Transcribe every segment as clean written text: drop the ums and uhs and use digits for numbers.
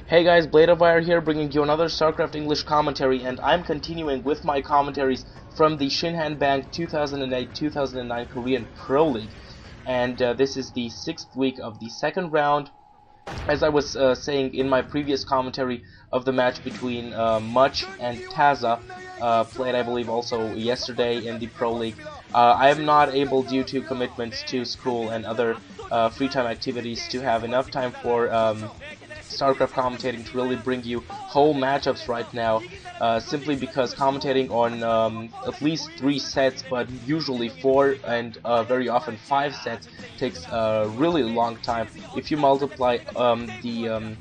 Hey guys, Blade of Fire here, bringing you another StarCraft English commentary, and I'm continuing with my commentaries from the Shinhan Bank 2008-2009 Korean Pro League. And this is the 6th week of the second round. As I was saying in my previous commentary of the match between Much and Taza, played I believe also yesterday in the Pro League, I am not able, due to commitments to school and other free time activities, to have enough time for StarCraft commentating to really bring you whole matchups right now, simply because commentating on at least 3 sets, but usually 4 and very often 5 sets, takes a really long time. If you multiply the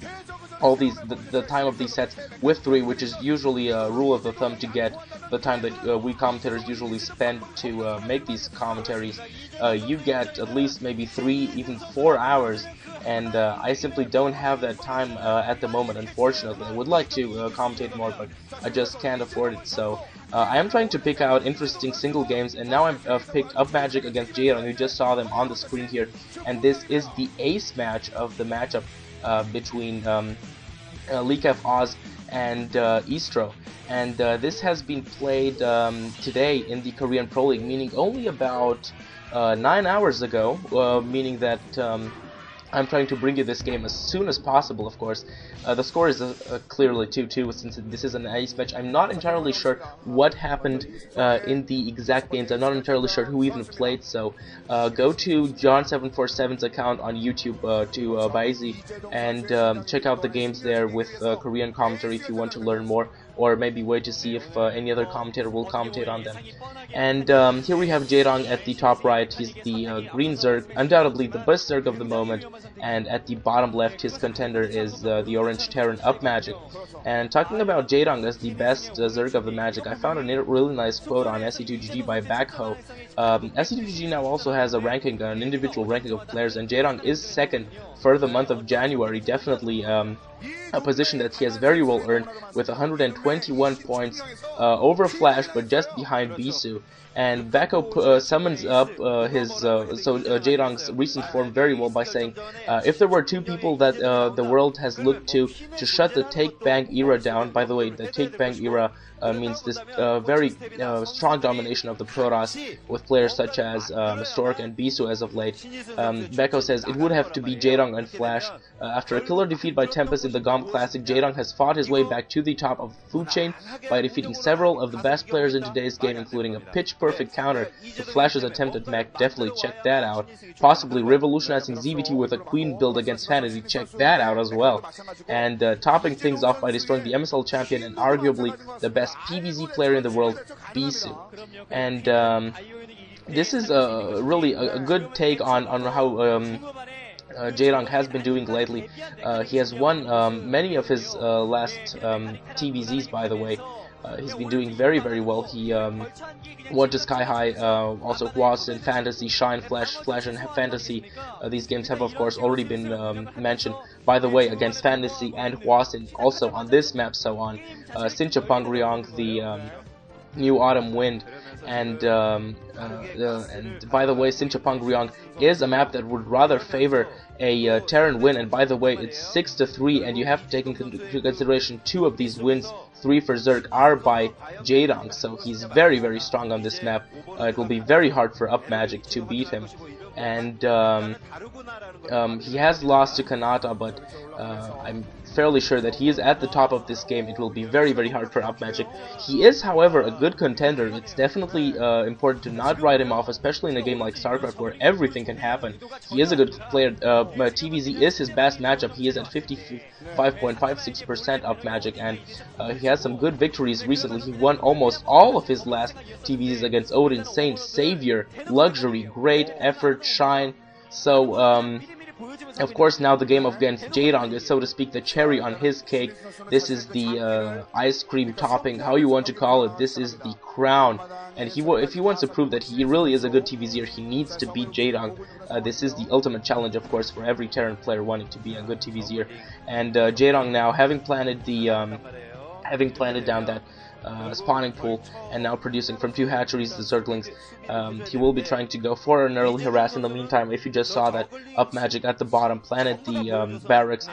time of these sets with 3, which is usually a rule of the thumb to get the time that we commentators usually spend to make these commentaries, you get at least maybe 3, even 4 hours. And I simply don't have that time at the moment, unfortunately. I would like to commentate more, but I just can't afford it. So I am trying to pick out interesting single games, and now I've picked UpMagic against Jaedong. You just saw them on the screen here, and this is the ace match of the matchup between Lecaf Oz and eSTRO. And this has been played today in the Korean Pro League, meaning only about 9 hours ago, meaning that I'm trying to bring you this game as soon as possible, of course. The score is clearly 2-2, since this is an ace match. I'm not entirely sure what happened in the exact games. I'm not entirely sure who even played, so go to John747's account on YouTube, to Baizi, and check out the games there with Korean commentary if you want to learn more, or maybe wait to see if any other commentator will commentate on them. And here we have Jaedong at the top right. He's the green Zerg, undoubtedly the best Zerg of the moment, and at the bottom left his contender is the orange Terran UpMagic. And talking about Jaedong as the best Zerg of the Magic, I found a really nice quote on SE2GG by Backho. SE2GG now also has a ranking, an individual ranking of players, and Jaedong is second for the month of January, definitely a position that he has very well earned, with 121 points over Flash, but just behind Bisu. And Backho summons up Jaedong's recent form very well by saying, if there were 2 people that the world has looked to shut the Take Bang era down — by the way, the Take Bang era means this very strong domination of the Protoss with players such as Stork and Bisu as of late. Backho says it would have to be Jaedong and Flash. After a killer defeat by Tempest in the GOM Classic, Jaedong has fought his way back to the top of the food chain by defeating several of the best players in today's game, including a pitch-perfect counter to Flash's attempt at mech. Definitely check that out. Possibly revolutionizing ZVT with a Queen build against Fantasy. Check that out as well. And topping things off by destroying the MSL champion and arguably the best PvZ player in the world, Bisu. And this is really a good take on how Jaedong has been doing lately. He has won many of his last TVZs, by the way. He's been doing very, very well. He won to Sky High, also Hwaston, Fantasy, Shine, Flash, and Fantasy. These games have, of course, already been mentioned, by the way, against Fantasy and Hwaston, also on this map, so on Chupung Ryeong, the new Autumn Wind. And by the way, Chupung Ryeong is a map that would rather favor a Terran win, and by the way, it's 6-3, and you have to take into consideration 2 of these wins, 3 for Zerg, are by Jaedong, so he's very, very strong on this map. It will be very hard for UpMagic to beat him. And he has lost to Kanata, but I'm fairly sure that he is at the top of this game. It will be very, very hard for UpMagic. He is, however, a good contender. It's definitely important to not write him off, especially in a game like StarCraft where everything can happen. He is a good player. TVZ is his best matchup. He is at 55.56% UpMagic, and he has some good victories recently. He won almost all of his last TVZs against Odin, Saint, Savior, Luxury, Great, Effort, Shine. So of course, now the game against Jaedong is, so to speak, the cherry on his cake. This is the ice cream topping, how you want to call it. This is the crown. And if he wants to prove that he really is a good TVZer, he needs to beat Jaedong. This is the ultimate challenge, of course, for every Terran player wanting to be a good TVZer. And Jaedong now, having planted down that spawning pool, and now producing from 2 hatcheries the Zerglings. He will be trying to go for an early harass. In the meantime, if you just saw that, UpMagic at the bottom planted the barracks,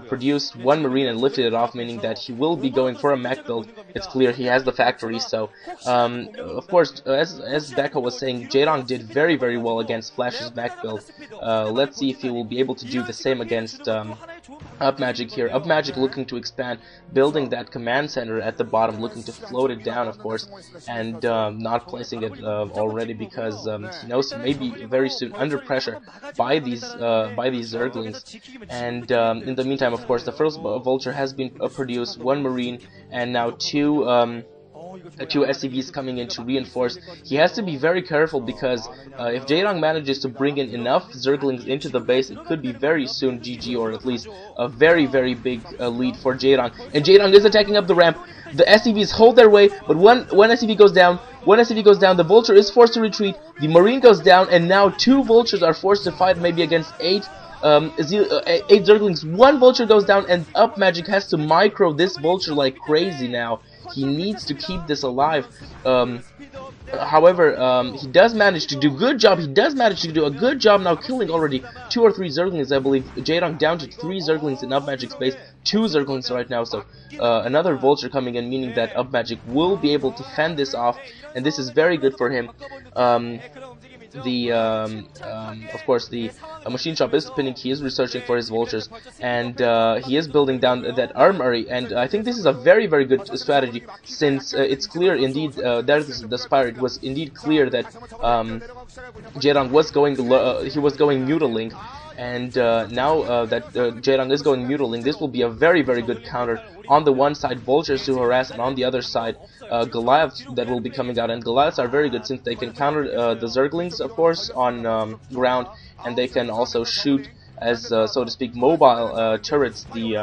produced 1 Marine and lifted it off, meaning that he will be going for a mech build. It's clear he has the factory, so of course, as Becca was saying, Jaedong did very, very well against Flash's mech build. Let's see if he will be able to do the same against UpMagic here. UpMagic looking to expand, building that command center at the bottom, looking to float it down, of course, and not placing it already because he knows he may be very soon under pressure by these Zerglings. And in the meantime, of course, the first vulture has been produced, 1 Marine, and now 2 SCVs coming in to reinforce. He has to be very careful because if Jaedong manages to bring in enough Zerglings into the base, it could be very soon GG, or at least a very, very big lead for Jaedong. And Jaedong is attacking up the ramp. The SCVs hold their way, but one SCV goes down. The Vulture is forced to retreat. The Marine goes down, and now 2 Vultures are forced to fight maybe against 8 Zerglings. 1 Vulture goes down, and UpMagic has to micro this Vulture like crazy now. He needs to keep this alive. However, he does manage to do a good job. He does manage to do a good job now, killing already 2 or 3 Zerglings, I believe. Jaedong down to 3 Zerglings in UpMagic's base. 2 Zerglings right now, so another Vulture coming in, meaning that UpMagic will be able to fend this off, and this is very good for him. Of course, the machine shop is spinning. He is researching for his vultures, and he is building down that armory. And I think this is a very, very good strategy, since it's clear indeed that is the spire. It was indeed clear that Jaedong was going he was going mutiling. And now that Jaedong is going mutiling, this will be a very, very good counter. On the one side, Vultures to harass, and on the other side, Goliaths that will be coming out. And Goliaths are very good since they can counter the Zerglings, of course, on ground, and they can also shoot as, so to speak, mobile turrets, the